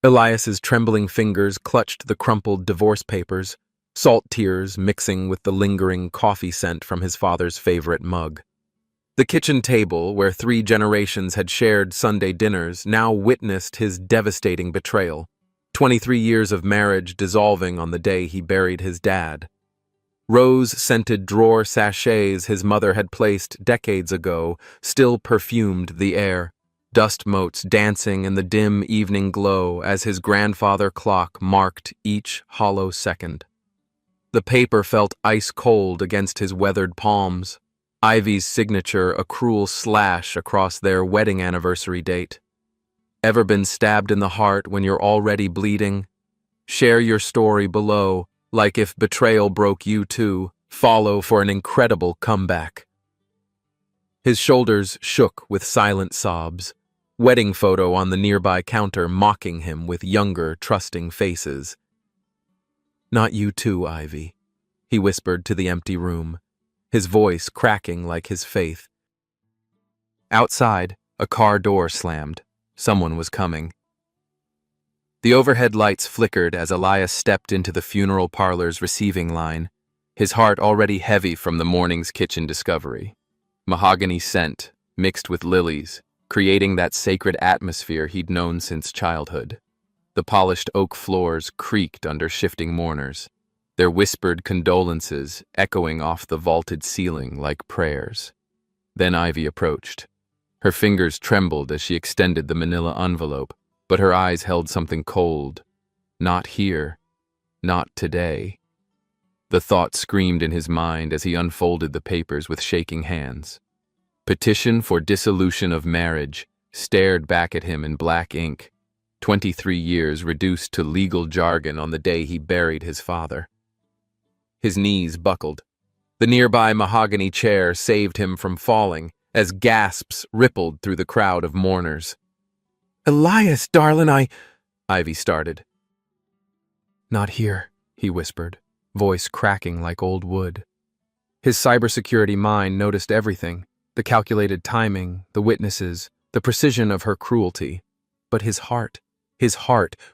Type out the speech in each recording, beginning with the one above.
Elias's trembling fingers clutched the crumpled divorce papers, salt tears mixing with the lingering coffee scent from his father's favorite mug. The kitchen table, where 3 generations had shared Sunday dinners, now witnessed his devastating betrayal. 23 years of marriage dissolving on the day he buried his dad. Rose-scented drawer sachets his mother had placed decades ago still perfumed the air, dust motes dancing in the dim evening glow as his grandfather clock marked each hollow second. The paper felt ice-cold against his weathered palms, Ivy's signature a cruel slash across their wedding anniversary date. Ever been stabbed in the heart when you're already bleeding? Share your story below, like if betrayal broke you too. Follow for an incredible comeback. His shoulders shook with silent sobs, wedding photo on the nearby counter mocking him with younger, trusting faces. "Not you too, Ivy," he whispered to the empty room, his voice cracking like his faith. Outside, a car door slammed. Someone was coming. The overhead lights flickered as Elias stepped into the funeral parlor's receiving line, his heart already heavy from the morning's kitchen discovery. Mahogany scent, mixed with lilies, creating that sacred atmosphere he'd known since childhood. The polished oak floors creaked under shifting mourners, their whispered condolences echoing off the vaulted ceiling like prayers. Then Ivy approached. Her fingers trembled as she extended the manila envelope, but her eyes held something cold. Not here. Not today. The thought screamed in his mind as he unfolded the papers with shaking hands. Petition for dissolution of marriage stared back at him in black ink, 23 years reduced to legal jargon on the day he buried his father. His knees buckled. The nearby mahogany chair saved him from falling as gasps rippled through the crowd of mourners. "Elias, darlin', Ivy started. "Not here," he whispered, voice cracking like old wood. His cybersecurity mind noticed everything, the calculated timing, the witnesses, the precision of her cruelty. But his heart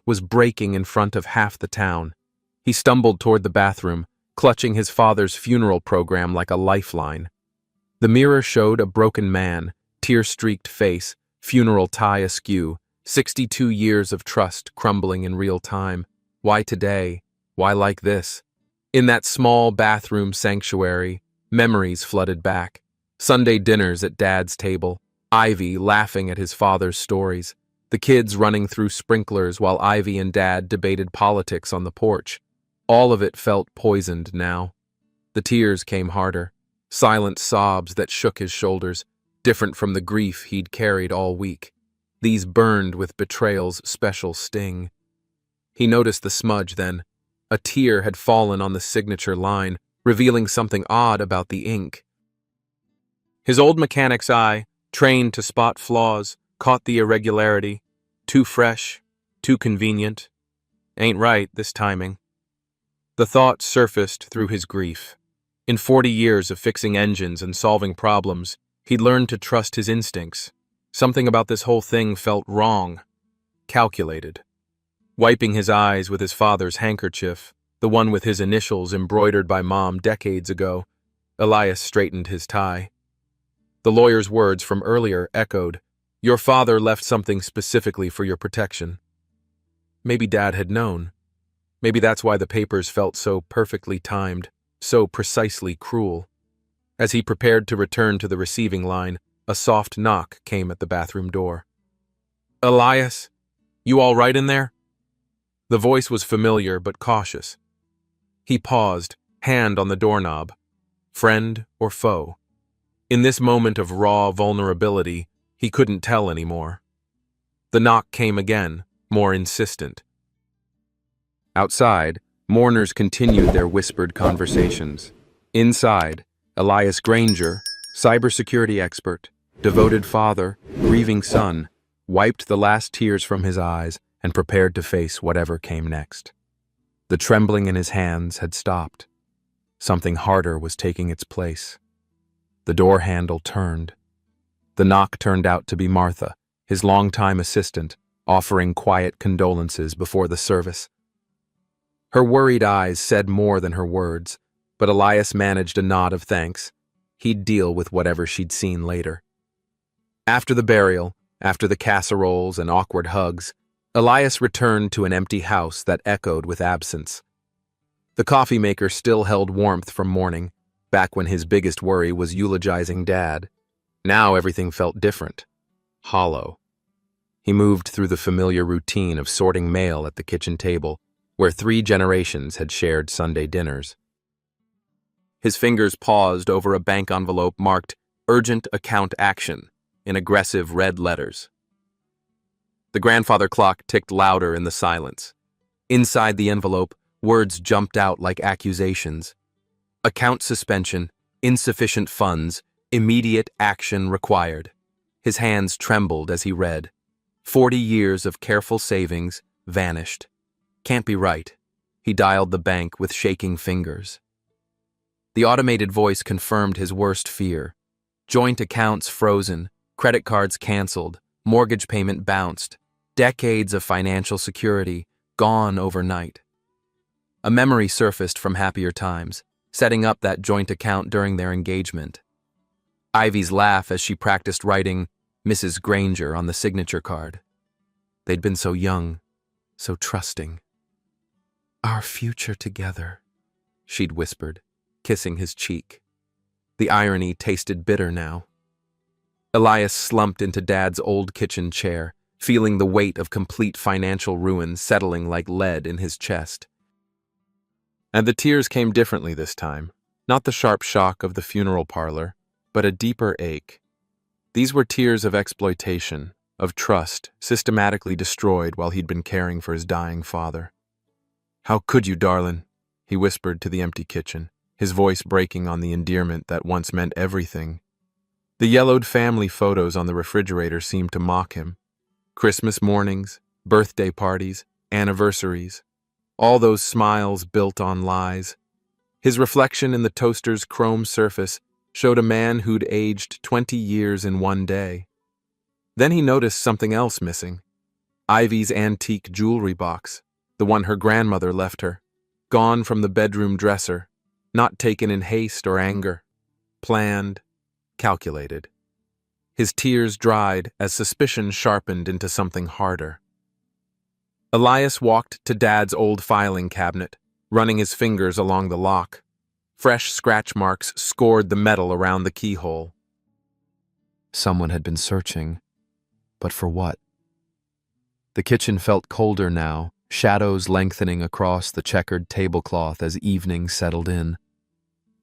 was breaking in front of half the town. He stumbled toward the bathroom, clutching his father's funeral program like a lifeline. The mirror showed a broken man, tear-streaked face, funeral tie askew, 62 years of trust crumbling in real time. Why today? Why like this? In that small bathroom sanctuary, memories flooded back. Sunday dinners at Dad's table, Ivy laughing at his father's stories, the kids running through sprinklers while Ivy and Dad debated politics on the porch. All of it felt poisoned now. The tears came harder, silent sobs that shook his shoulders, different from the grief he'd carried all week. These burned with betrayal's special sting. He noticed the smudge then. A tear had fallen on the signature line, revealing something odd about the ink. His old mechanic's eye, trained to spot flaws, caught the irregularity. Too fresh, too convenient. Ain't right, this timing. The thought surfaced through his grief. In 40 years of fixing engines and solving problems, he'd learned to trust his instincts. Something about this whole thing felt wrong, calculated. Wiping his eyes with his father's handkerchief, the one with his initials embroidered by Mom decades ago, Elias straightened his tie. The lawyer's words from earlier echoed, "Your father left something specifically for your protection." Maybe Dad had known. Maybe that's why the papers felt so perfectly timed, so precisely cruel. As he prepared to return to the receiving line, a soft knock came at the bathroom door. "Elias, you all right in there?" The voice was familiar but cautious. He paused, hand on the doorknob. Friend or foe? In this moment of raw vulnerability, he couldn't tell anymore. The knock came again, more insistent. Outside, mourners continued their whispered conversations. Inside, Elias Granger, cybersecurity expert, devoted father, grieving son, wiped the last tears from his eyes and prepared to face whatever came next. The trembling in his hands had stopped. Something harder was taking its place. The door handle turned. The knock turned out to be Martha, his longtime assistant, offering quiet condolences before the service. Her worried eyes said more than her words, but Elias managed a nod of thanks. He'd deal with whatever she'd seen later. After the burial, after the casseroles and awkward hugs, Elias returned to an empty house that echoed with absence. The coffee maker still held warmth from morning, back when his biggest worry was eulogizing Dad. Now everything felt different, hollow. He moved through the familiar routine of sorting mail at the kitchen table, where 3 generations had shared Sunday dinners. His fingers paused over a bank envelope marked "Urgent Account Action" in aggressive red letters. The grandfather clock ticked louder in the silence. Inside the envelope, words jumped out like accusations. Account suspension, insufficient funds, immediate action required. His hands trembled as he read. 40 years of careful savings vanished. Can't be right. He dialed the bank with shaking fingers. The automated voice confirmed his worst fear. Joint accounts frozen, credit cards canceled, mortgage payment bounced, decades of financial security gone overnight. A memory surfaced from happier times, setting up that joint account during their engagement. Ivy's laugh as she practiced writing Mrs. Granger on the signature card. They'd been so young, so trusting. "Our future together," she'd whispered, kissing his cheek. The irony tasted bitter now. Elias slumped into Dad's old kitchen chair, feeling the weight of complete financial ruin settling like lead in his chest. And the tears came differently this time, not the sharp shock of the funeral parlor, but a deeper ache. These were tears of exploitation, of trust, systematically destroyed while he'd been caring for his dying father. "How could you, darlin'?" he whispered to the empty kitchen, his voice breaking on the endearment that once meant everything. The yellowed family photos on the refrigerator seemed to mock him. Christmas mornings, birthday parties, anniversaries, all those smiles built on lies. His reflection in the toaster's chrome surface showed a man who'd aged 20 years in one day. Then he noticed something else missing. Ivy's antique jewelry box, the one her grandmother left her, gone from the bedroom dresser, not taken in haste or anger, planned, calculated. His tears dried as suspicion sharpened into something harder. Elias walked to Dad's old filing cabinet, running his fingers along the lock. Fresh scratch marks scored the metal around the keyhole. Someone had been searching, but for what? The kitchen felt colder now, shadows lengthening across the checkered tablecloth as evening settled in.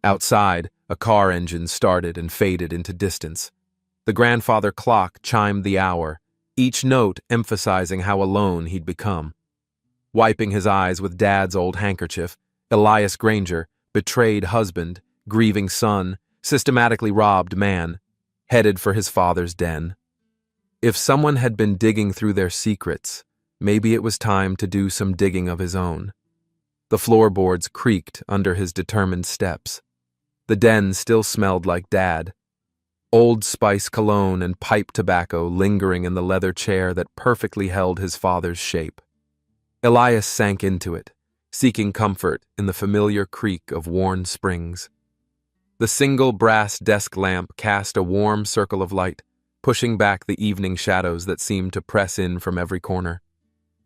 Outside, a car engine started and faded into distance. The grandfather clock chimed the hour, each note emphasizing how alone he'd become. Wiping his eyes with Dad's old handkerchief, Elias Granger, betrayed husband, grieving son, systematically robbed man, headed for his father's den. If someone had been digging through their secrets, maybe it was time to do some digging of his own. The floorboards creaked under his determined steps. The den still smelled like Dad. Old Spice cologne and pipe tobacco lingering in the leather chair that perfectly held his father's shape. Elias sank into it, seeking comfort in the familiar creak of worn springs. The single brass desk lamp cast a warm circle of light, pushing back the evening shadows that seemed to press in from every corner.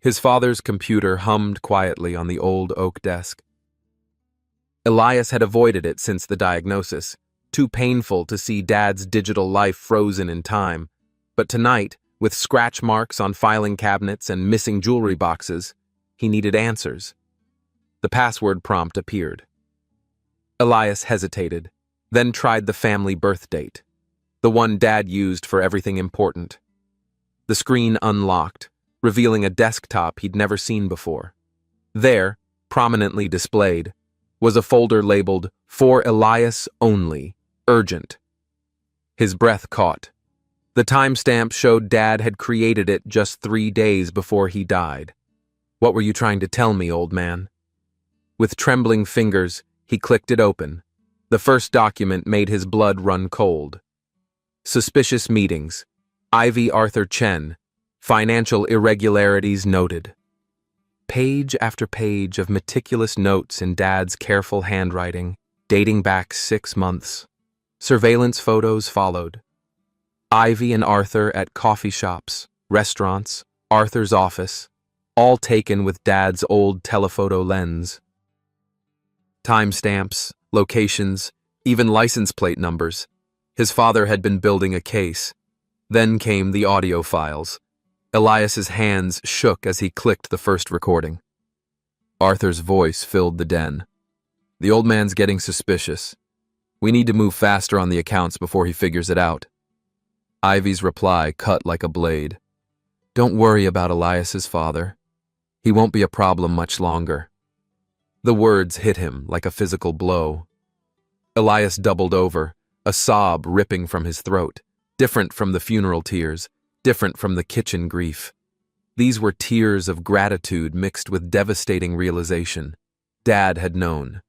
His father's computer hummed quietly on the old oak desk. Elias had avoided it since the diagnosis, too painful to see Dad's digital life frozen in time. But tonight, with scratch marks on filing cabinets and missing jewelry boxes, he needed answers. The password prompt appeared. Elias hesitated, then tried the family birth date, the one Dad used for everything important. The screen unlocked, revealing a desktop he'd never seen before. There, prominently displayed, was a folder labeled "For Elias Only, Urgent." His breath caught. The timestamp showed Dad had created it just 3 days before he died. "What were you trying to tell me, old man?" With trembling fingers, he clicked it open. The first document made his blood run cold. Suspicious meetings. Ivy Arthur Chen, Financial irregularities noted. Page after page of meticulous notes in Dad's careful handwriting, dating back 6 months. Surveillance photos followed. Ivy and Arthur at coffee shops, restaurants, Arthur's office, all taken with Dad's old telephoto lens. Timestamps, locations, even license plate numbers. His father had been building a case. Then came the audio files. Elias's hands shook as he clicked the first recording. Arthur's voice filled the den. The old man's getting suspicious. We need to move faster on the accounts before he figures it out. Ivy's reply cut like a blade. Don't worry about Elias's father. He won't be a problem much longer. The words hit him like a physical blow. Elias doubled over, a sob ripping from his throat, different from the funeral tears, different from the kitchen grief. These were tears of gratitude mixed with devastating realization. Dad had known.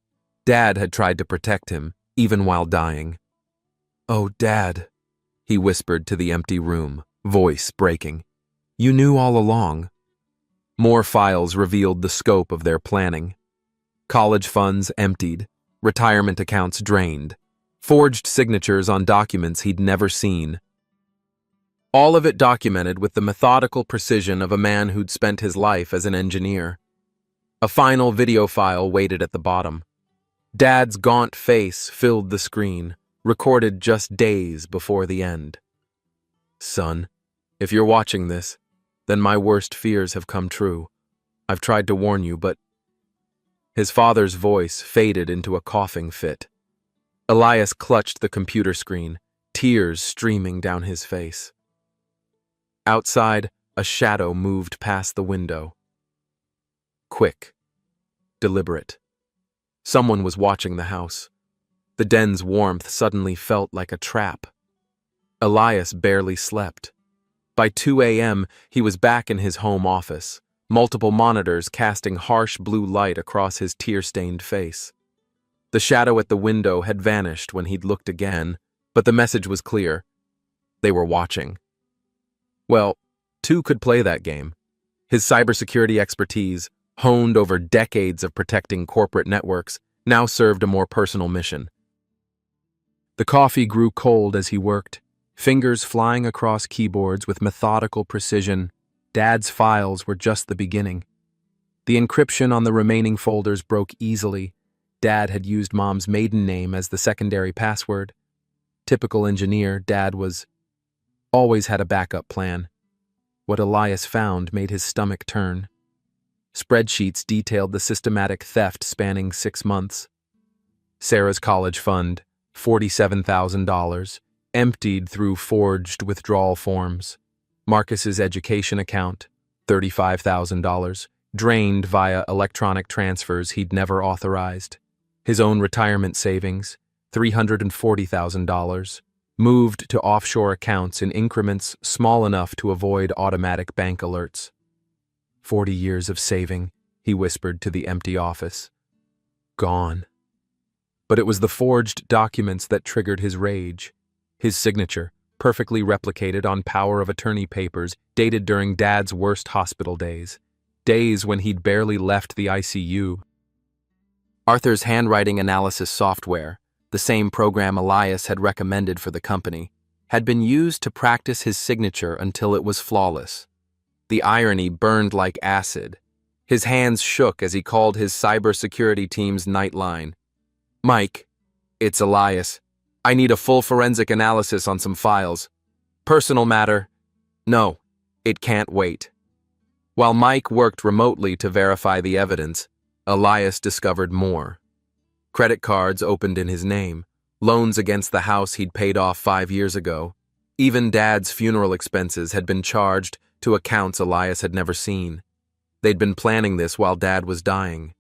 Dad had tried to protect him, even while dying. Oh, Dad, he whispered to the empty room, voice breaking. You knew all along. More files revealed the scope of their planning. College funds emptied, retirement accounts drained, forged signatures on documents he'd never seen. All of it documented with the methodical precision of a man who'd spent his life as an engineer. A final video file waited at the bottom. Dad's gaunt face filled the screen, recorded just days before the end. Son, if you're watching this, then my worst fears have come true. I've tried to warn you, but... His father's voice faded into a coughing fit. Elias clutched the computer screen, tears streaming down his face. Outside, a shadow moved past the window. Quick, deliberate. Someone was watching the house. The den's warmth suddenly felt like a trap. Elias barely slept. By 2 a.m., he was back in his home office, multiple monitors casting harsh blue light across his tear-stained face. The shadow at the window had vanished when he'd looked again, but the message was clear. They were watching. Well, two could play that game. His cybersecurity expertise, honed over decades of protecting corporate networks, now served a more personal mission. The coffee grew cold as he worked, fingers flying across keyboards with methodical precision. Dad's files were just the beginning. The encryption on the remaining folders broke easily. Dad had used Mom's maiden name as the secondary password. Typical engineer, Dad always had a backup plan. What Elias found made his stomach turn. Spreadsheets detailed the systematic theft spanning 6 months. Sarah's college fund, $47,000, emptied through forged withdrawal forms. Marcus's education account, $35,000, drained via electronic transfers he'd never authorized. His own retirement savings, $340,000, moved to offshore accounts in increments small enough to avoid automatic bank alerts. 40 years of saving, he whispered to the empty office. Gone. But it was the forged documents that triggered his rage. His signature, perfectly replicated on power of attorney papers dated during Dad's worst hospital days. Days when he'd barely left the ICU. Arthur's handwriting analysis software, the same program Elias had recommended for the company, had been used to practice his signature until it was flawless. The irony burned like acid. His hands shook as he called his cybersecurity team's nightline. Mike, it's Elias. I need a full forensic analysis on some files. Personal matter. No, it can't wait. While Mike worked remotely to verify the evidence, Elias discovered more. Credit cards opened in his name, loans against the house he'd paid off 5 years ago. Even Dad's funeral expenses had been charged to accounts Elias had never seen. They'd been planning this while Dad was dying.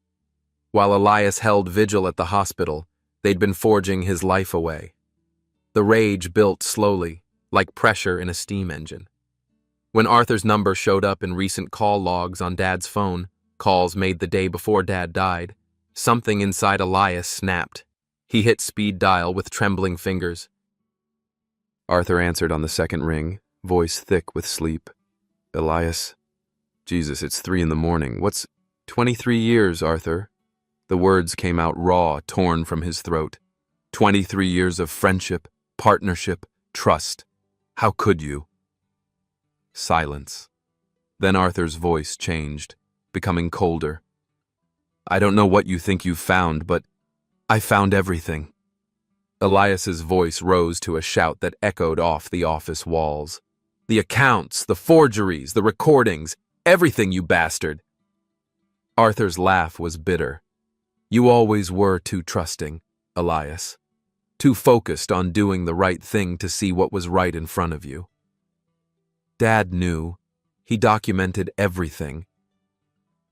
While Elias held vigil at the hospital, they'd been forging his life away. The rage built slowly, like pressure in a steam engine. When Arthur's number showed up in recent call logs on Dad's phone, calls made the day before Dad died, something inside Elias snapped. He hit speed dial with trembling fingers. Arthur answered on the second ring, voice thick with sleep. Elias. Jesus, it's 3 in the morning. What's 23 years, Arthur? The words came out raw, torn from his throat. 23 years of friendship, partnership, trust. How could you? Silence. Then Arthur's voice changed, becoming colder. I don't know what you think you've found, but I found everything. Elias's voice rose to a shout that echoed off the office walls. The accounts, the forgeries, the recordings, everything, you bastard. Arthur's laugh was bitter. You always were too trusting, Elias. Too focused on doing the right thing to see what was right in front of you. Dad knew. He documented everything.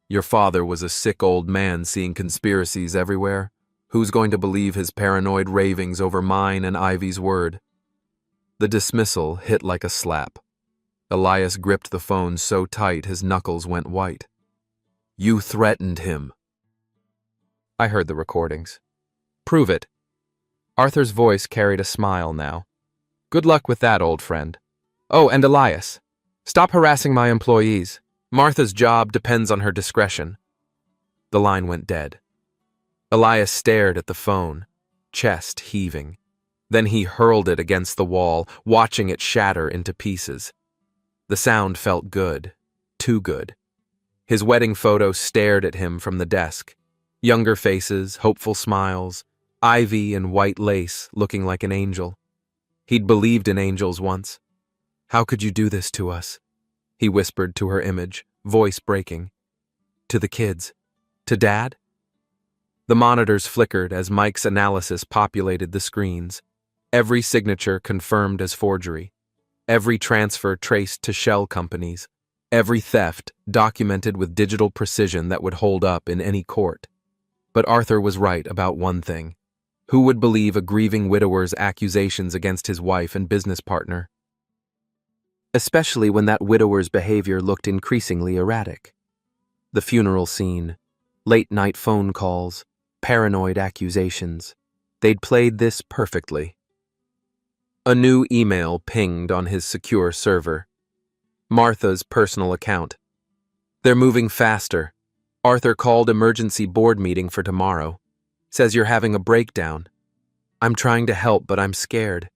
Your father was a sick old man seeing conspiracies everywhere. Who's going to believe his paranoid ravings over mine and Ivy's word? The dismissal hit like a slap. Elias gripped the phone so tight his knuckles went white. You threatened him. I heard the recordings. Prove it. Arthur's voice carried a smile now. Good luck with that, old friend. Oh, and Elias, stop harassing my employees. Martha's job depends on her discretion. The line went dead. Elias stared at the phone, chest heaving. Then he hurled it against the wall, watching it shatter into pieces. The sound felt good, too good. His wedding photo stared at him from the desk. Younger faces, hopeful smiles, ivy and white lace looking like an angel. He'd believed in angels once. How could you do this to us? He whispered to her image, voice breaking. To the kids. To Dad? The monitors flickered as Mike's analysis populated the screens. Every signature confirmed as forgery. Every transfer traced to shell companies. Every theft documented with digital precision that would hold up in any court. But Arthur was right about one thing. Who would believe a grieving widower's accusations against his wife and business partner? Especially when that widower's behavior looked increasingly erratic. The funeral scene, late-night phone calls, paranoid accusations. They'd played this perfectly. A new email pinged on his secure server. Martha's personal account. They're moving faster. Arthur called emergency board meeting for tomorrow. Says you're having a breakdown. I'm trying to help, but I'm scared.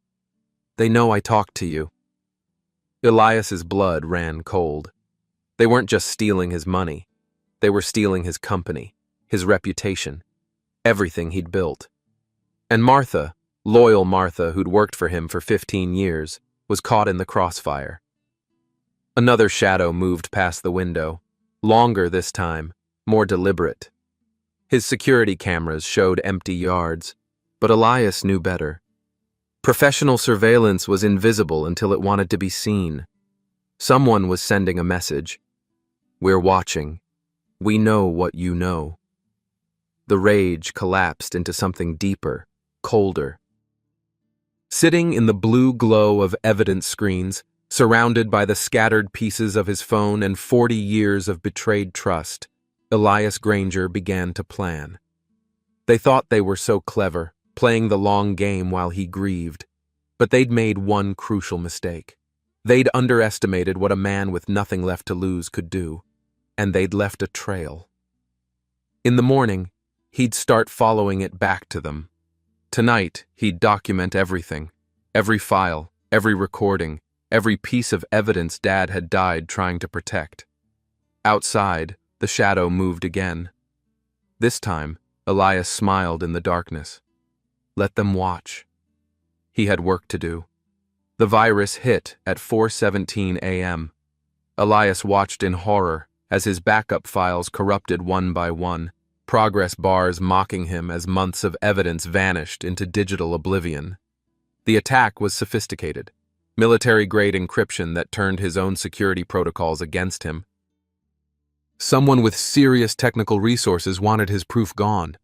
They know I talked to you. Elias's blood ran cold. They weren't just stealing his money. They were stealing his company, his reputation, everything he'd built. And Martha, loyal Martha who'd worked for him for 15 years, was caught in the crossfire. Another shadow moved past the window, longer this time, more deliberate. His security cameras showed empty yards, but Elias knew better. Professional surveillance was invisible until it wanted to be seen. Someone was sending a message. We're watching. We know what you know. The rage collapsed into something deeper, colder. Sitting in the blue glow of evidence screens, surrounded by the scattered pieces of his phone and 40 years of betrayed trust, Elias Granger began to plan. They thought they were so clever, playing the long game while he grieved. But they'd made one crucial mistake. They'd underestimated what a man with nothing left to lose could do, and they'd left a trail. In the morning, he'd start following it back to them. Tonight, he'd document everything, every file, every recording, every piece of evidence Dad had died trying to protect. Outside, the shadow moved again. This time, Elias smiled in the darkness. Let them watch. He had work to do. The virus hit at 4:17 a.m. Elias watched in horror as his backup files corrupted one by one, progress bars mocking him as months of evidence vanished into digital oblivion. The attack was sophisticated, military-grade encryption that turned his own security protocols against him. Someone with serious technical resources wanted his proof gone.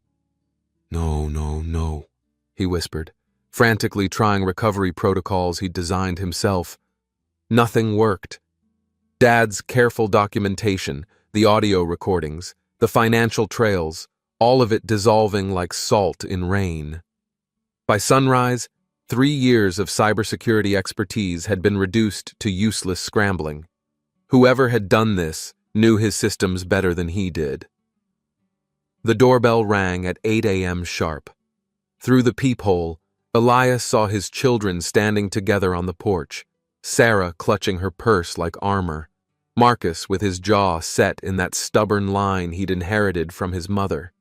No, he whispered, frantically trying recovery protocols he'd designed himself. Nothing worked. Dad's careful documentation, the audio recordings, the financial trails, all of it dissolving like salt in rain. By sunrise, 3 years of cybersecurity expertise had been reduced to useless scrambling. Whoever had done this knew his systems better than he did. The doorbell rang at 8 a.m. sharp. Through the peephole, Elias saw his children standing together on the porch, Sarah clutching her purse like armor, Marcus with his jaw set in that stubborn line he'd inherited from his mother.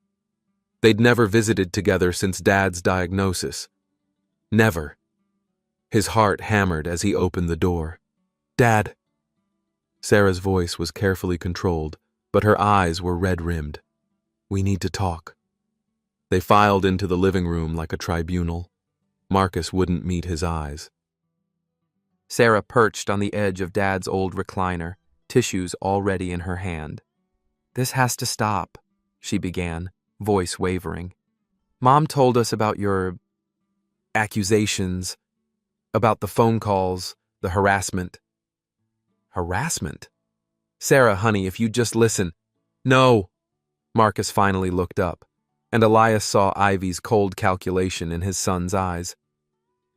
They'd never visited together since Dad's diagnosis. Never. His heart hammered as he opened the door. "Dad." Sarah's voice was carefully controlled, but her eyes were red-rimmed. "We need to talk." They filed into the living room like a tribunal. Marcus wouldn't meet his eyes. Sarah perched on the edge of Dad's old recliner, tissues already in her hand. "This has to stop," she began, voice wavering. "Mom told us about your accusations, about the phone calls, the harassment." "Harassment? Sarah, honey, if you'd just listen." "No." Marcus finally looked up, and Elias saw Ivy's cold calculation in his son's eyes.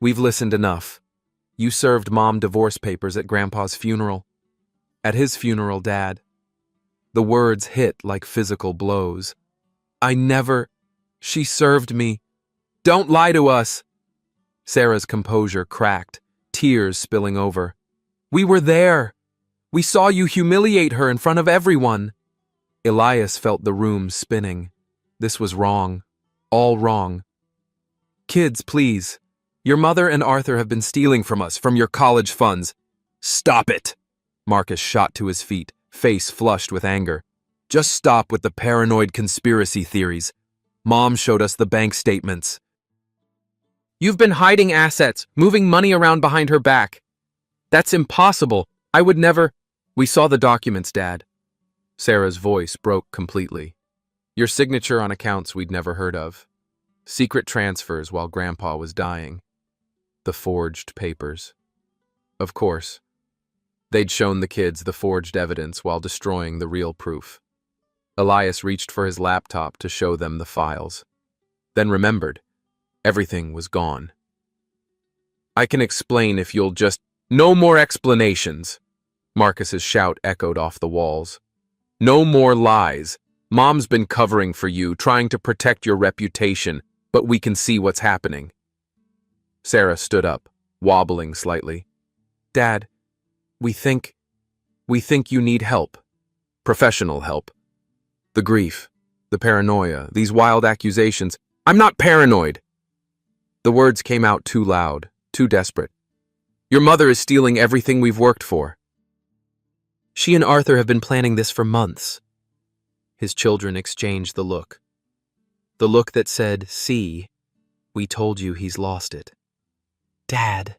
"We've listened enough. You served Mom divorce papers at Grandpa's funeral." "At his funeral, Dad." The words hit like physical blows. "I never. She served me. Don't lie to us." Sarah's composure cracked, tears spilling over. "We were there. We saw you humiliate her in front of everyone." Elias felt the room spinning. This was wrong. All wrong. "Kids, please. Your mother and Arthur have been stealing from us, from your college funds." "Stop it!" Marcus shot to his feet, face flushed with anger. "Just stop with the paranoid conspiracy theories. Mom showed us the bank statements." "You've been hiding assets, moving money around behind her back." "That's impossible. I would never." "We saw the documents, Dad." Sarah's voice broke completely. "Your signature on accounts we'd never heard of. Secret transfers while Grandpa was dying. The forged papers. Of course. They'd shown the kids the forged evidence while destroying the real proof." Elias reached for his laptop to show them the files. Then remembered. Everything was gone. "I can explain if you'll just—" "No more explanations!" Marcus's shout echoed off the walls. "No more lies. Mom's been covering for you, trying to protect your reputation, but we can see what's happening." Sarah stood up, wobbling slightly. "Dad, we think you need help. Professional help. The grief, the paranoia, these wild accusations." "I'm not paranoid." The words came out too loud, too desperate. "Your mother is stealing everything we've worked for." "She and Arthur have been planning this for months." His children exchanged the look. The look that said, "See, we told you he's lost it." "Dad."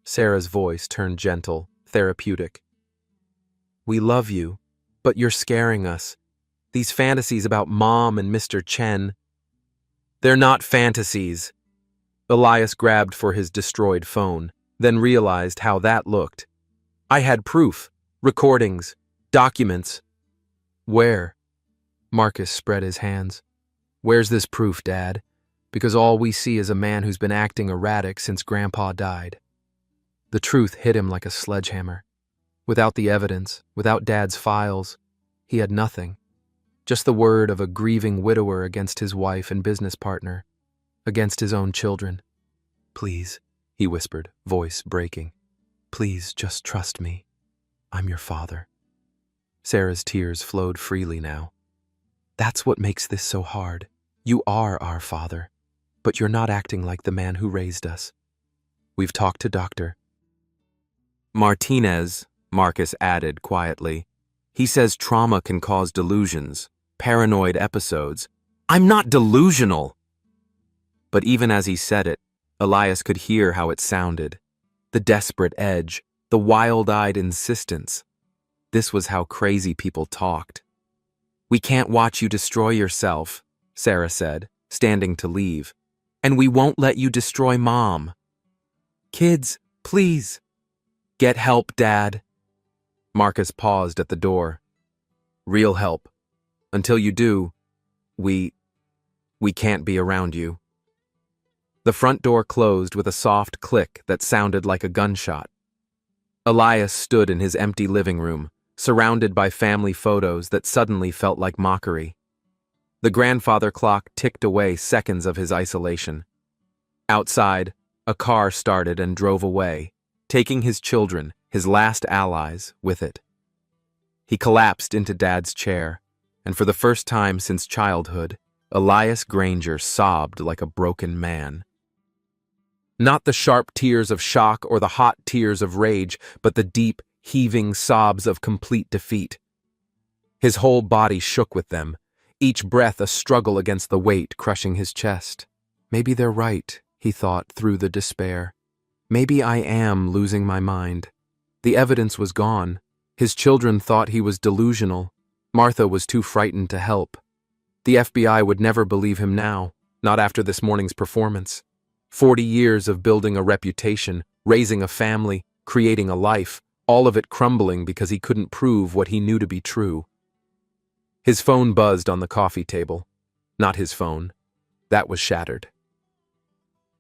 Sarah's voice turned gentle, therapeutic. "We love you, but you're scaring us. These fantasies about Mom and Mr. Chen." "They're not fantasies." Elias grabbed for his destroyed phone, then realized how that looked. "I had proof, recordings, documents." "Where?" Marcus spread his hands. "Where's this proof, Dad? Because all we see is a man who's been acting erratic since Grandpa died." The truth hit him like a sledgehammer. Without the evidence, without Dad's files, he had nothing. Just the word of a grieving widower against his wife and business partner, against his own children. "Please," he whispered, voice breaking. "Please just trust me. I'm your father." Sarah's tears flowed freely now. "That's what makes this so hard. You are our father, but you're not acting like the man who raised us. We've talked to Dr. Martinez," Marcus added quietly. "He says trauma can cause delusions, paranoid episodes." "I'm not delusional!" But even as he said it, Elias could hear how it sounded. The desperate edge, the wild-eyed insistence. This was how crazy people talked. "We can't watch you destroy yourself," Sarah said, standing to leave. "And we won't let you destroy Mom." "Kids, please." "Get help, Dad." Marcus paused at the door. "Real help. Until you do, we can't be around you." The front door closed with a soft click that sounded like a gunshot. Elias stood in his empty living room, surrounded by family photos that suddenly felt like mockery. The grandfather clock ticked away seconds of his isolation. Outside, a car started and drove away, taking his children, his last allies, with it. He collapsed into Dad's chair, and for the first time since childhood, Elias Granger sobbed like a broken man. Not the sharp tears of shock or the hot tears of rage, but the deep, heaving sobs of complete defeat. His whole body shook with them, each breath a struggle against the weight crushing his chest. Maybe they're right, he thought through the despair. Maybe I am losing my mind. The evidence was gone. His children thought he was delusional. Martha was too frightened to help. The FBI would never believe him now, not after this morning's performance. 40 years of building a reputation, raising a family, creating a life, all of it crumbling because he couldn't prove what he knew to be true. His phone buzzed on the coffee table. Not his phone. That was shattered.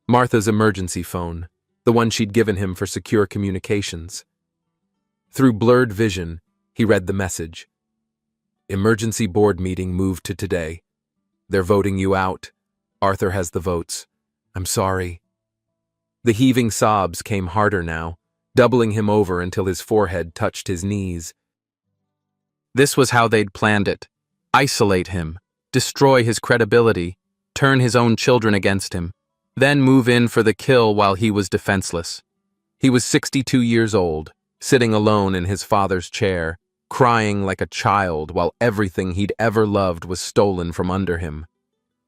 Martha's emergency phone, the one she'd given him for secure communications. Through blurred vision, he read the message. Emergency board meeting moved to today. They're voting you out. Arthur has the votes. I'm sorry. The heaving sobs came harder now, doubling him over until his forehead touched his knees. This was how they'd planned it. Isolate him, destroy his credibility, turn his own children against him, then move in for the kill while he was defenseless. He was 62 years old, sitting alone in his father's chair, crying like a child while everything he'd ever loved was stolen from under him.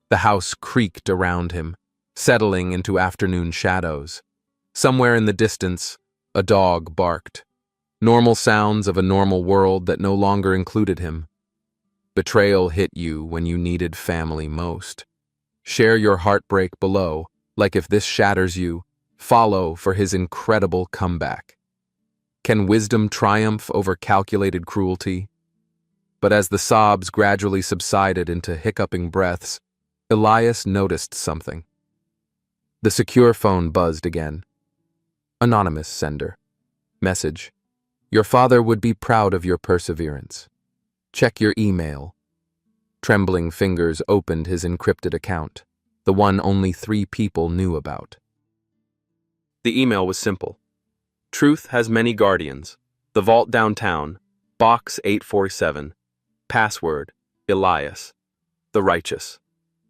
The house creaked around him, settling into afternoon shadows. Somewhere in the distance, a dog barked. Normal sounds of a normal world that no longer included him. Betrayal hit you when you needed family most. Share your heartbreak below, like if this shatters you, follow for his incredible comeback. Can wisdom triumph over calculated cruelty? But as the sobs gradually subsided into hiccuping breaths, Elias noticed something. The secure phone buzzed again. Anonymous sender. Message. Your father would be proud of your perseverance. Check your email. Trembling fingers opened his encrypted account, the one only 3 people knew about. The email was simple. Truth has many guardians. The vault downtown, box 847. Password, Elias. The righteous.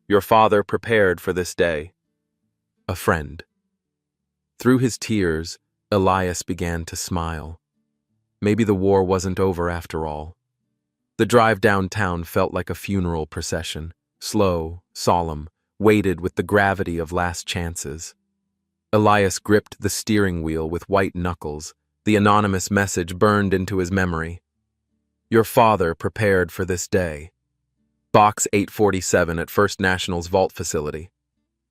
Your father prepared for this day. A friend. Through his tears, Elias began to smile. Maybe the war wasn't over after all. The drive downtown felt like a funeral procession, slow, solemn, weighted with the gravity of last chances. Elias gripped the steering wheel with white knuckles. The anonymous message burned into his memory. Your father prepared for this day. Box 847 at First National's vault facility.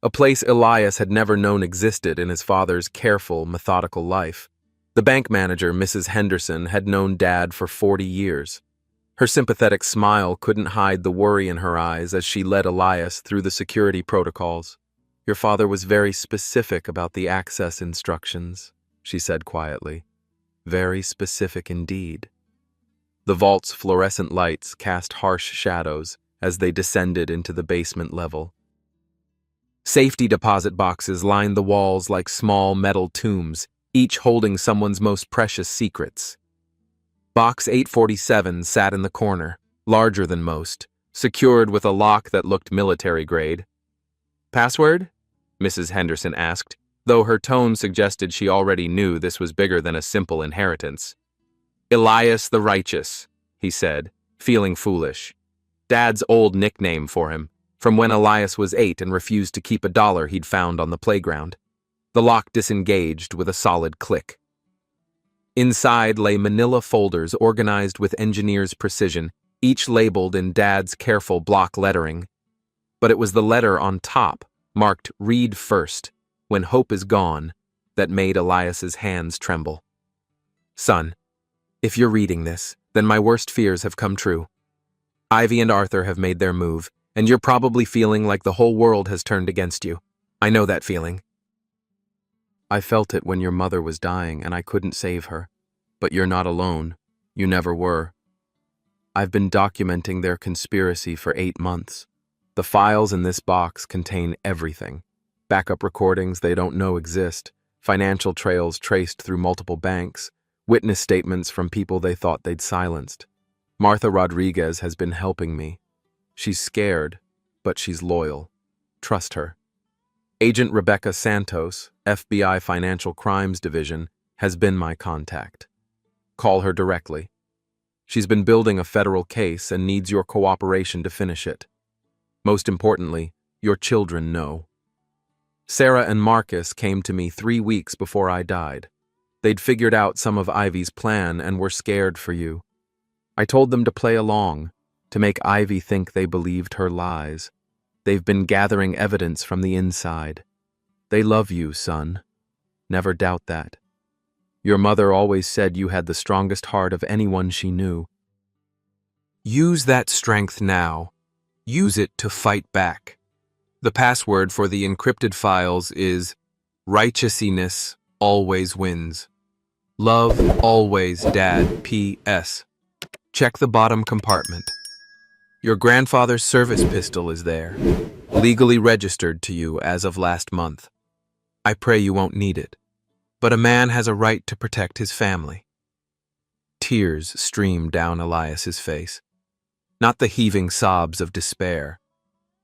A place Elias had never known existed in his father's careful, methodical life. The bank manager, Mrs. Henderson, had known Dad for 40 years. Her sympathetic smile couldn't hide the worry in her eyes as she led Elias through the security protocols. Your father was very specific about the access instructions, she said quietly. Very specific indeed. The vault's fluorescent lights cast harsh shadows as they descended into the basement level. Safety deposit boxes lined the walls like small metal tombs, each holding someone's most precious secrets. Box 847 sat in the corner, larger than most, secured with a lock that looked military-grade. Password? Mrs. Henderson asked, though her tone suggested she already knew this was bigger than a simple inheritance. Elias the Righteous, he said, feeling foolish. Dad's old nickname for him, from when Elias was 8 and refused to keep a dollar he'd found on the playground. The lock disengaged with a solid click. Inside lay manila folders organized with engineer's precision, each labeled in Dad's careful block lettering. But it was the letter on top, marked Read First, when hope is gone, that made Elias's hands tremble. Son, if you're reading this, then my worst fears have come true. Ivy and Arthur have made their move, and you're probably feeling like the whole world has turned against you. I know that feeling. I felt it when your mother was dying and I couldn't save her. But you're not alone. You never were. I've been documenting their conspiracy for 8 months. The files in this box contain everything. Backup recordings they don't know exist, financial trails traced through multiple banks, witness statements from people they thought they'd silenced. Martha Rodriguez has been helping me. She's scared, but she's loyal. Trust her. Agent Rebecca Santos, FBI Financial Crimes Division, has been my contact. Call her directly. She's been building a federal case and needs your cooperation to finish it. Most importantly, your children know. Sarah and Marcus came to me 3 weeks before I died. They'd figured out some of Ivy's plan and were scared for you. I told them to play along, to make Ivy think they believed her lies. They've been gathering evidence from the inside. They love you, son. Never doubt that. Your mother always said you had the strongest heart of anyone she knew. Use that strength now. Use it to fight back. The password for the encrypted files is righteousness always wins. Love always, Dad. P.S. Check the bottom compartment. Your grandfather's service pistol is there, legally registered to you as of last month. I pray you won't need it, but a man has a right to protect his family. Tears streamed down Elias's face. Not the heaving sobs of despair,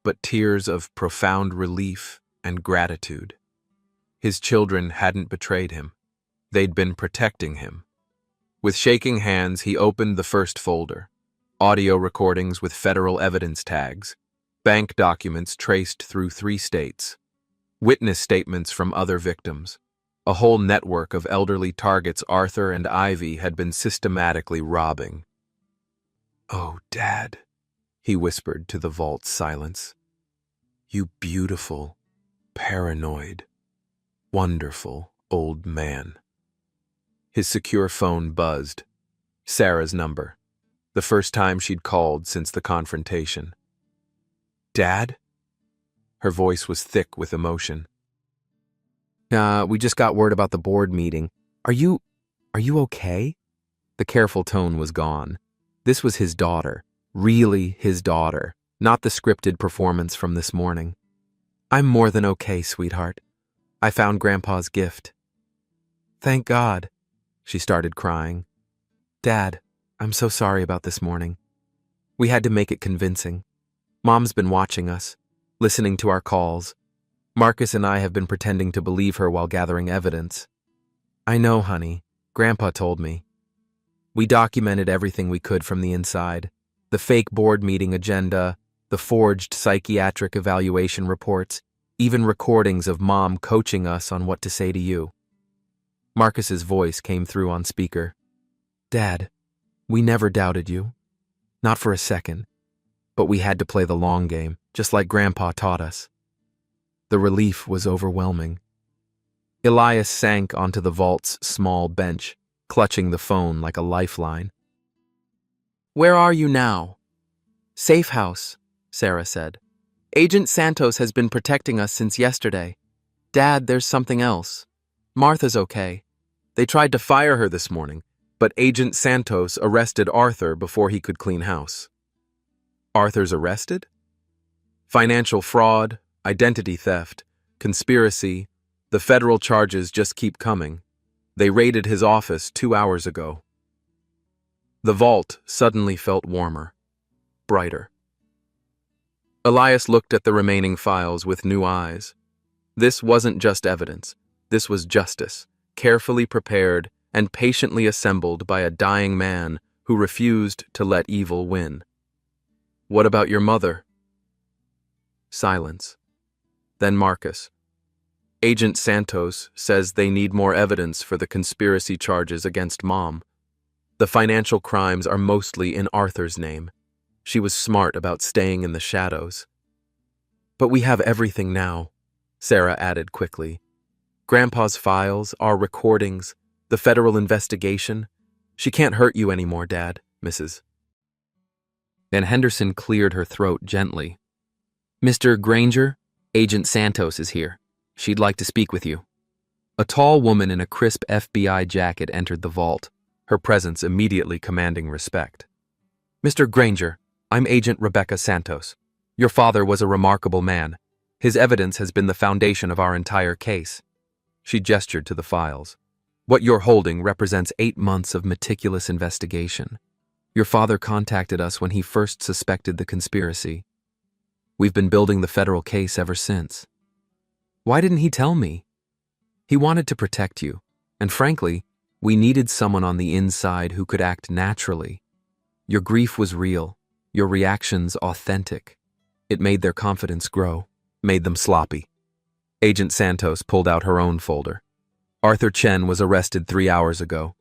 but tears of profound relief and gratitude. His children hadn't betrayed him. They'd been protecting him. With shaking hands, he opened the first folder. Audio recordings with federal evidence tags. Bank documents traced through 3 states. Witness statements from other victims. A whole network of elderly targets Arthur and Ivy had been systematically robbing. "Oh, Dad," he whispered to the vault's silence. "You beautiful, paranoid, wonderful old man." His secure phone buzzed. Sarah's number. The first time she'd called since the confrontation. "Dad?" Her voice was thick with emotion. We just got word about the board meeting. Are you okay?" The careful tone was gone. This was his daughter. Really his daughter. Not the scripted performance from this morning. "I'm more than okay, sweetheart. I found Grandpa's gift." "Thank God." She started crying. "Dad, I'm so sorry about this morning. We had to make it convincing. Mom's been watching us, listening to our calls. Marcus and I have been pretending to believe her while gathering evidence." "I know, honey. Grandpa told me." We documented everything we could from the inside. The fake board meeting agenda, the forged psychiatric evaluation reports, even recordings of Mom coaching us on what to say to you. Marcus's voice came through on speaker. "Dad, we never doubted you. Not for a second. But we had to play the long game, just like Grandpa taught us." The relief was overwhelming. Elias sank onto the vault's small bench, clutching the phone like a lifeline. "Where are you now?" "Safe house," Sarah said. "Agent Santos has been protecting us since yesterday. Dad, there's something else. Martha's okay. They tried to fire her this morning, but Agent Santos arrested Arthur before he could clean house." "Arthur's arrested?" "Financial fraud, identity theft, conspiracy. The federal charges just keep coming. They raided his office 2 hours ago." The vault suddenly felt warmer, brighter. Elias looked at the remaining files with new eyes. This wasn't just evidence. This was justice, carefully prepared and patiently assembled by a dying man who refused to let evil win. "What about your mother?" Silence. Then Marcus. "Agent Santos says they need more evidence for the conspiracy charges against Mom. The financial crimes are mostly in Arthur's name. She was smart about staying in the shadows." "But we have everything now," Sarah added quickly. "Grandpa's files, our recordings, the federal investigation. She can't hurt you anymore, Dad, Mrs." And Henderson cleared her throat gently. "Mr. Granger, Agent Santos is here. She'd like to speak with you." A tall woman in a crisp FBI jacket entered the vault. her presence immediately commanding respect. "Mr. Granger, I'm Agent Rebecca Santos. Your father was a remarkable man. His evidence has been the foundation of our entire case." She gestured to the files. "What you're holding represents 8 months of meticulous investigation. Your father contacted us when he first suspected the conspiracy. We've been building the federal case ever since. Why didn't he tell me? He wanted to protect you, and frankly, we needed someone on the inside who could act naturally. Your grief was real, your reactions authentic. It made their confidence grow, made them sloppy." Agent Santos pulled out her own folder. "Arthur Chen was arrested 3 hours ago.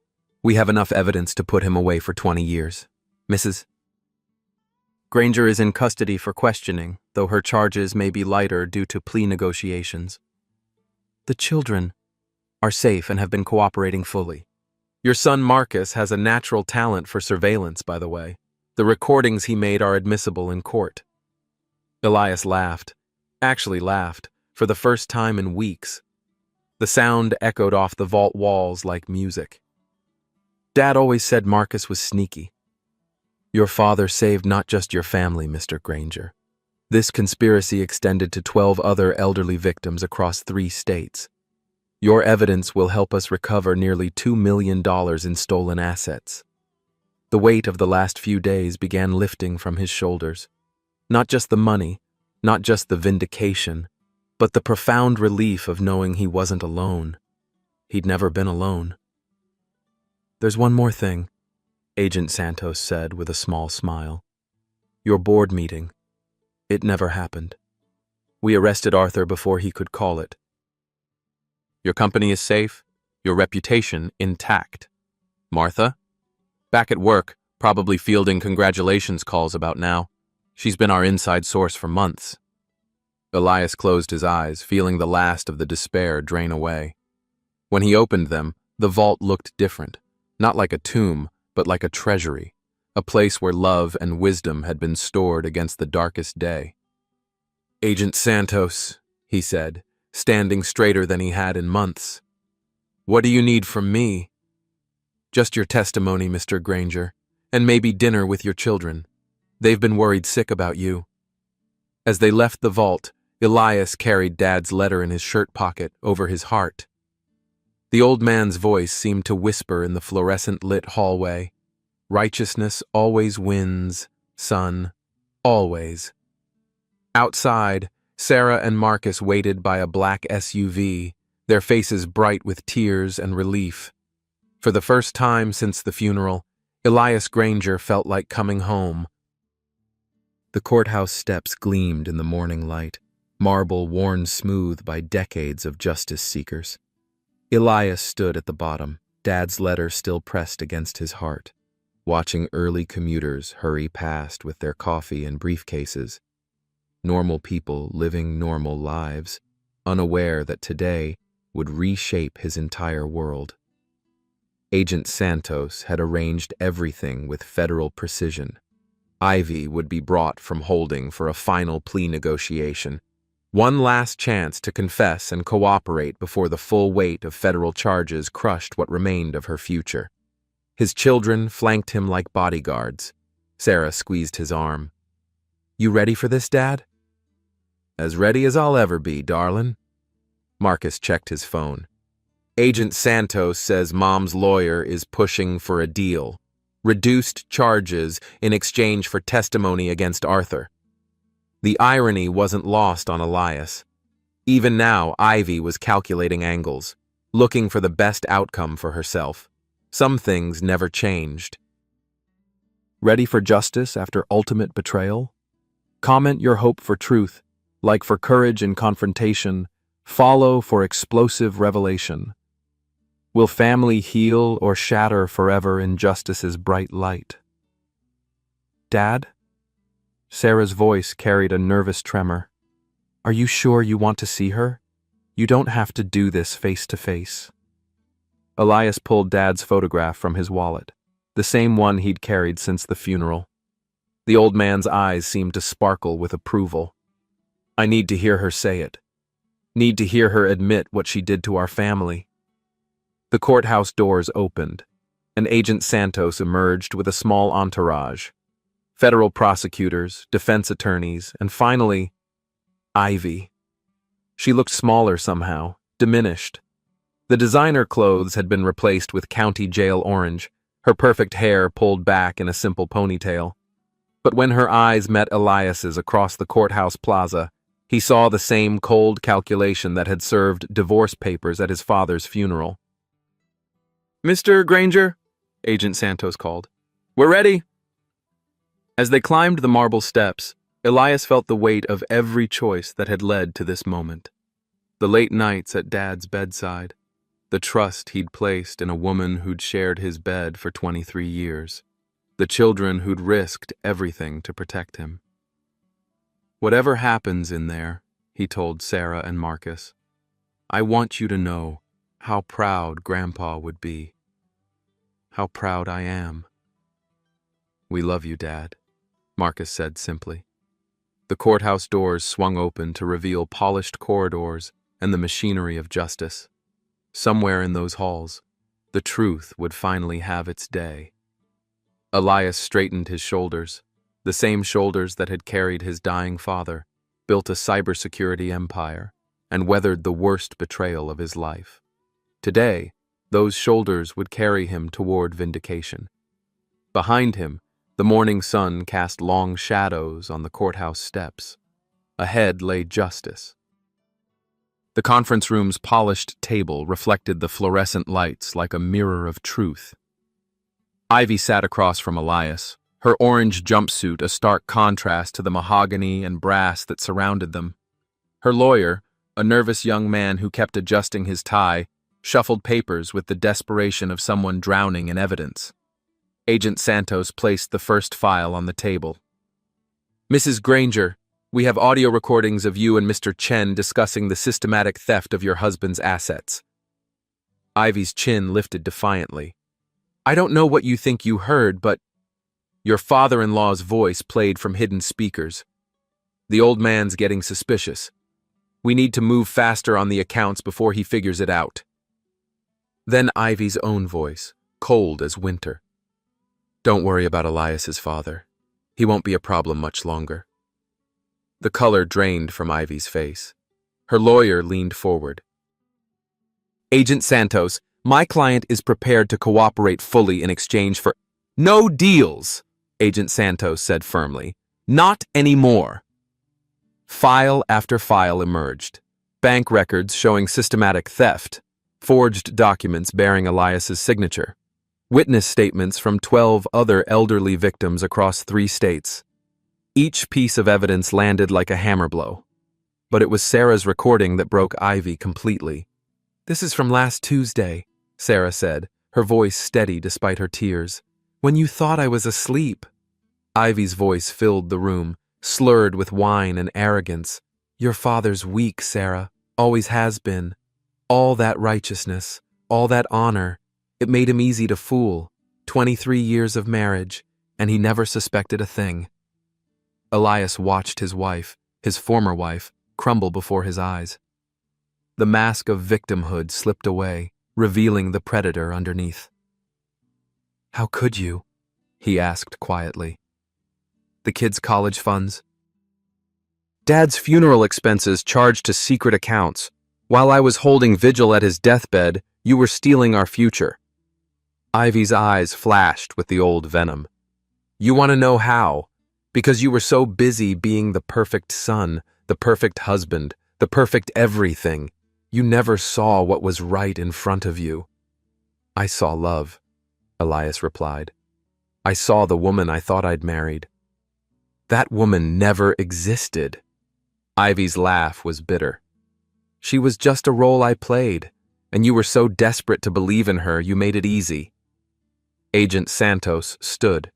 We have enough evidence to put him away for 20 years. Mrs. Granger is in custody for questioning, though her charges may be lighter due to plea negotiations. The children are safe and have been cooperating fully. Your son Marcus has a natural talent for surveillance, by the way. The recordings he made are admissible in court." Elias laughed, for the first time in weeks. The sound echoed off the vault walls like music. "Dad always said Marcus was sneaky. Your father saved not just your family, Mr. Granger. This conspiracy extended to 12 other elderly victims across 3 states. Your evidence will help us recover nearly $2 million in stolen assets." The weight of the last few days began lifting from his shoulders. Not just the money, not just the vindication, but the profound relief of knowing he wasn't alone. He'd never been alone. "There's one more thing," Agent Santos said with a small smile. "Your board meeting. It never happened. We arrested Arthur before he could call it. Your company is safe, your reputation intact. Martha? Back at work, probably fielding congratulations calls about now. She's been our inside source for months." Elias closed his eyes, feeling the last of the despair drain away. When he opened them, the vault looked different, not like a tomb, but like a treasury, a place where love and wisdom had been stored against the darkest day. "Agent Santos," he said, standing straighter than he had in months. "What do you need from me?" "Just your testimony, Mr. Granger, and maybe dinner with your children. They've been worried sick about you." As they left the vault, Elias carried Dad's letter in his shirt pocket over his heart. The old man's voice seemed to whisper in the fluorescent-lit hallway. "Righteousness always wins, son, always." Outside, Sarah and Marcus waited by a black SUV, their faces bright with tears and relief. For the first time since the funeral, Elias Granger felt like coming home. The courthouse steps gleamed in the morning light, marble worn smooth by decades of justice seekers. Elias stood at the bottom, Dad's letter still pressed against his heart, watching early commuters hurry past with their coffee and briefcases. Normal people living normal lives, unaware that today would reshape his entire world. Agent Santos had arranged everything with federal precision. Ivy would be brought from holding for a final plea negotiation. One last chance to confess and cooperate before the full weight of federal charges crushed what remained of her future. His children flanked him like bodyguards. Sarah squeezed his arm. "You ready for this, Dad?" "As ready as I'll ever be, darling." Marcus checked his phone. "Agent Santos says Mom's lawyer is pushing for a deal. Reduced charges in exchange for testimony against Arthur." The irony wasn't lost on Elias. Even now, Ivy was calculating angles, looking for the best outcome for herself. Some things never changed. Ready for justice after ultimate betrayal? Comment your hope for truth, like for courage in confrontation, follow for explosive revelation. Will family heal or shatter forever in justice's bright light? Dad? Sarah's voice carried a nervous tremor. "Are you sure you want to see her? You don't have to do this face to face." Elias pulled Dad's photograph from his wallet, the same one he'd carried since the funeral. The old man's eyes seemed to sparkle with approval. "I need to hear her say it. Need to hear her admit what she did to our family." The courthouse doors opened. and Agent Santos emerged with a small entourage. Federal prosecutors, defense attorneys, and finally, Ivy. She looked smaller somehow, diminished. The designer clothes had been replaced with county jail orange, her perfect hair pulled back in a simple ponytail. But when her eyes met Elias's across the courthouse plaza, he saw the same cold calculation that had served divorce papers at his father's funeral. "Mr. Granger," Agent Santos called. "We're ready." As they climbed the marble steps, Elias felt the weight of every choice that had led to this moment. The late nights at Dad's bedside, the trust he'd placed in a woman who'd shared his bed for 23 years, the children who'd risked everything to protect him. "Whatever happens in there," he told Sarah and Marcus, "I want you to know how proud Grandpa would be. How proud I am." "We love you, Dad," Marcus said simply. The courthouse doors swung open to reveal polished corridors and the machinery of justice. Somewhere in those halls, the truth would finally have its day. Elias straightened his shoulders, the same shoulders that had carried his dying father, built a cybersecurity empire, and weathered the worst betrayal of his life. Today, those shoulders would carry him toward vindication. Behind him, the morning sun cast long shadows on the courthouse steps. Ahead lay justice. The conference room's polished table reflected the fluorescent lights like a mirror of truth. Ivy sat across from Elias, her orange jumpsuit a stark contrast to the mahogany and brass that surrounded them. Her lawyer, a nervous young man who kept adjusting his tie, shuffled papers with the desperation of someone drowning in evidence. Agent Santos placed the first file on the table. "Mrs. Granger, we have audio recordings of you and Mr. Chen discussing the systematic theft of your husband's assets." Ivy's chin lifted defiantly. "I don't know what you think you heard, but..." Your father-in-law's voice played from hidden speakers. "The old man's getting suspicious. We need to move faster on the accounts before he figures it out." Then Ivy's own voice, cold as winter. "Don't worry about Elias's father. He won't be a problem much longer." The color drained from Ivy's face. Her lawyer leaned forward. "Agent Santos, my client is prepared to cooperate fully in exchange for..." "No deals," Agent Santos said firmly. "Not anymore." File after file emerged. Bank records showing systematic theft, forged documents bearing Elias's signature, witness statements from 12 other elderly victims across 3 states. Each piece of evidence landed like a hammer blow. But it was Sarah's recording that broke Ivy completely. "This is from last Tuesday," Sarah said, her voice steady despite her tears. "When you thought I was asleep." Ivy's voice filled the room, slurred with wine and arrogance. "Your father's weak, Sarah. Always has been. All that righteousness, all that honor, it made him easy to fool. 23 years of marriage, and he never suspected a thing." Elias watched his wife, his former wife, crumble before his eyes. The mask of victimhood slipped away, revealing the predator underneath. "How could you?" he asked quietly. "The kids' college funds?" "Dad's funeral expenses charged to secret accounts. While I was holding vigil at his deathbed, you were stealing our future." Ivy's eyes flashed with the old venom. "You want to know how? Because you were so busy being the perfect son, the perfect husband, the perfect everything. You never saw what was right in front of you." "I saw love," Elias replied. "I saw the woman I thought I'd married." "That woman never existed." Ivy's laugh was bitter. "She was just a role I played, and you were so desperate to believe in her you made it easy." Agent Santos stood.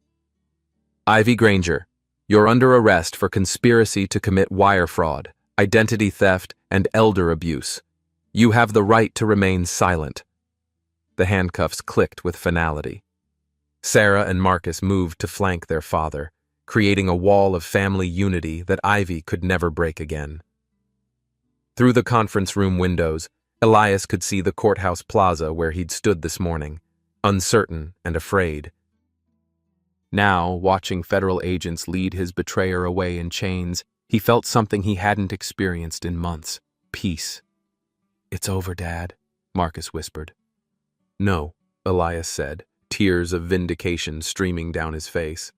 "Ivy Granger, you're under arrest for conspiracy to commit wire fraud, identity theft, and elder abuse. You have the right to remain silent." The handcuffs clicked with finality. Sarah and Marcus moved to flank their father, creating a wall of family unity that Ivy could never break again. Through the conference room windows, Elias could see the courthouse plaza where he'd stood this morning. uncertain and afraid. Now, watching federal agents lead his betrayer away in chains, he felt something he hadn't experienced in months: peace. "It's over, Dad," Marcus whispered. "No," Elias said, tears of vindication streaming down his face.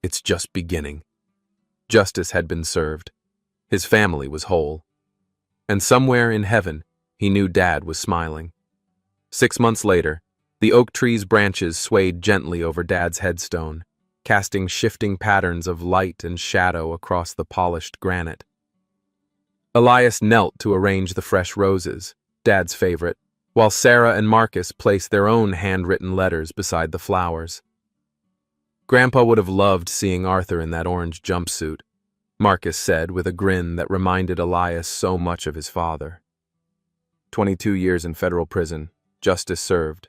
"It's just beginning." Justice had been served. His family was whole. And somewhere in heaven, he knew Dad was smiling. 6 months later, the oak tree's branches swayed gently over Dad's headstone, casting shifting patterns of light and shadow across the polished granite. Elias knelt to arrange the fresh roses, Dad's favorite, while Sarah and Marcus placed their own handwritten letters beside the flowers. "Grandpa would have loved seeing Arthur in that orange jumpsuit," Marcus said with a grin that reminded Elias so much of his father. 22 years in federal prison, justice served.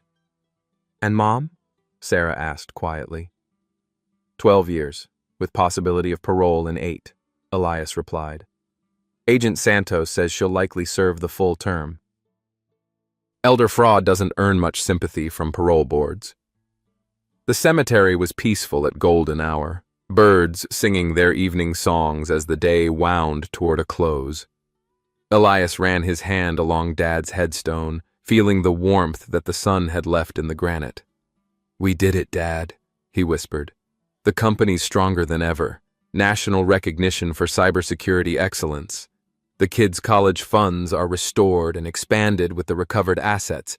"And Mom?" Sarah asked quietly. 12 years, with possibility of parole in 8, Elias replied. "Agent Santos says she'll likely serve the full term." Elder Fraud doesn't earn much sympathy from parole boards. The cemetery was peaceful at golden hour, birds singing their evening songs as the day wound toward a close. Elias ran his hand along Dad's headstone, feeling the warmth that the sun had left in the granite. "We did it, Dad," he whispered. "The company's stronger than ever. National recognition for cybersecurity excellence. The kids' college funds are restored and expanded with the recovered assets.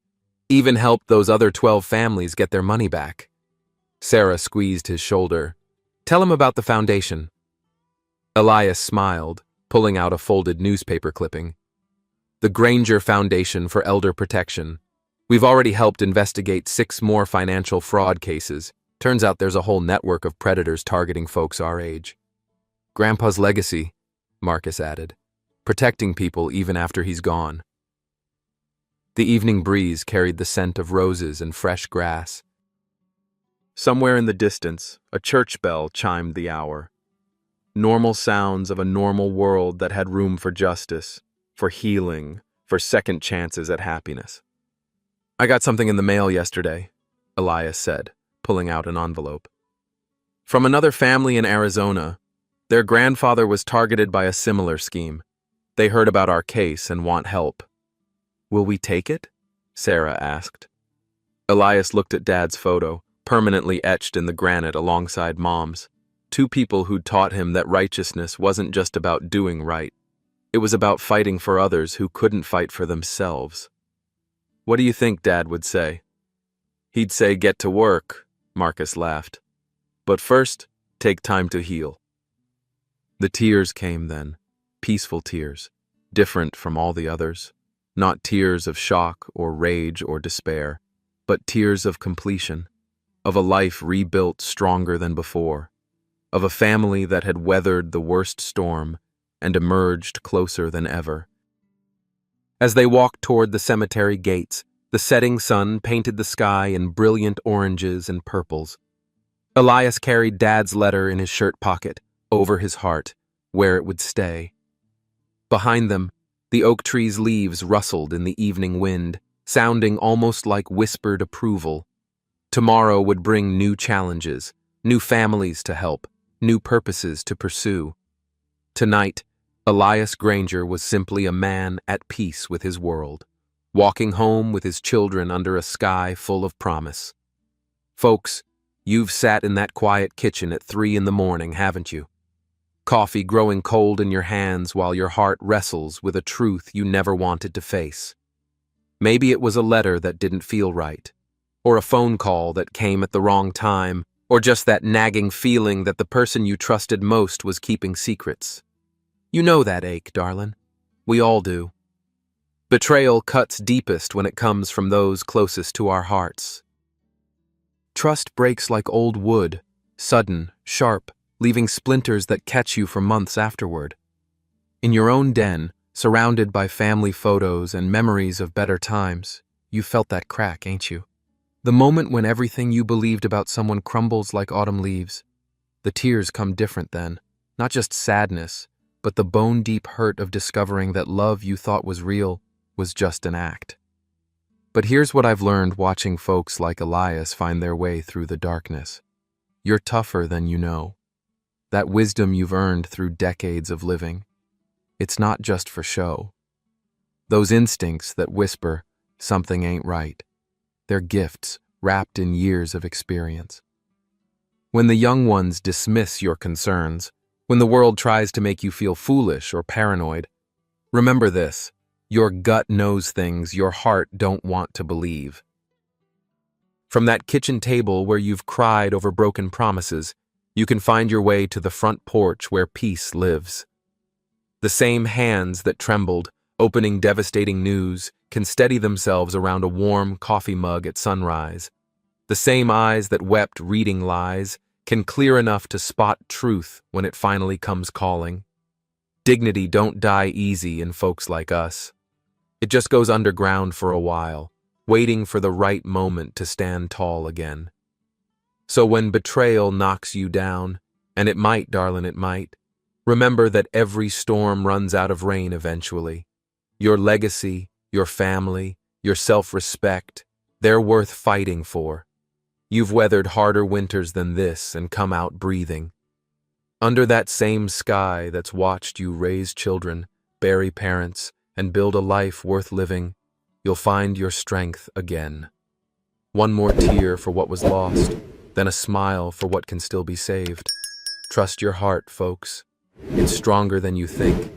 Even helped those other 12 families get their money back." Sarah squeezed his shoulder. "Tell him about the foundation." Elias smiled, pulling out a folded newspaper clipping. "The Granger Foundation for Elder Protection. We've already helped investigate 6 more financial fraud cases. Turns out there's a whole network of predators targeting folks our age." "Grandpa's legacy," Marcus added. "Protecting people even after he's gone." The evening breeze carried the scent of roses and fresh grass. Somewhere in the distance, a church bell chimed the hour. Normal sounds of a normal world that had room for justice, for healing, for second chances at happiness. "I got something in the mail yesterday," Elias said, pulling out an envelope. "From another family in Arizona. Their grandfather was targeted by a similar scheme. They heard about our case and want help." "Will we take it?" Sarah asked. Elias looked at Dad's photo, permanently etched in the granite alongside Mom's. 2 people who'd taught him that righteousness wasn't just about doing right. It was about fighting for others who couldn't fight for themselves. "What do you think Dad would say?" "He'd say get to work," Marcus laughed. "But first, take time to heal." The tears came then, peaceful tears, different from all the others. Not tears of shock or rage or despair, but tears of completion, of a life rebuilt stronger than before, of a family that had weathered the worst storm and emerged closer than ever. As they walked toward the cemetery gates, the setting sun painted the sky in brilliant oranges and purples. Elias carried Dad's letter in his shirt pocket, over his heart, where it would stay. Behind them, the oak tree's leaves rustled in the evening wind, sounding almost like whispered approval. Tomorrow would bring new challenges, new families to help, new purposes to pursue. Tonight, Elias Granger was simply a man at peace with his world, walking home with his children under a sky full of promise. Folks, you've sat in that quiet kitchen at 3 in the morning, haven't you? Coffee growing cold in your hands while your heart wrestles with a truth you never wanted to face. Maybe it was a letter that didn't feel right, or a phone call that came at the wrong time, or just that nagging feeling that the person you trusted most was keeping secrets. You know that ache, darling. We all do. Betrayal cuts deepest when it comes from those closest to our hearts. Trust breaks like old wood, sudden, sharp, leaving splinters that catch you for months afterward. In your own den, surrounded by family photos and memories of better times, you felt that crack, ain't you? The moment when everything you believed about someone crumbles like autumn leaves. The tears come different then, not just sadness, but the bone-deep hurt of discovering that love you thought was real was just an act. But here's what I've learned watching folks like Elias find their way through the darkness. You're tougher than you know. That wisdom you've earned through decades of living, it's not just for show. Those instincts that whisper, something ain't right, they're gifts wrapped in years of experience. When the young ones dismiss your concerns, when the world tries to make you feel foolish or paranoid, remember this: your gut knows things your heart don't want to believe. From that kitchen table where you've cried over broken promises, you can find your way to the front porch where peace lives. The same hands that trembled, opening devastating news, can steady themselves around a warm coffee mug at sunrise. The same eyes that wept reading lies can clear enough to spot truth when it finally comes calling. Dignity don't die easy in folks like us. It just goes underground for a while, waiting for the right moment to stand tall again. So when betrayal knocks you down, and it might, darling, it might, remember that every storm runs out of rain eventually. Your legacy, your family, your self-respect, they're worth fighting for. You've weathered harder winters than this and come out breathing. Under that same sky that's watched you raise children, bury parents, and build a life worth living, you'll find your strength again. One more tear for what was lost, then a smile for what can still be saved. Trust your heart, folks. It's stronger than you think,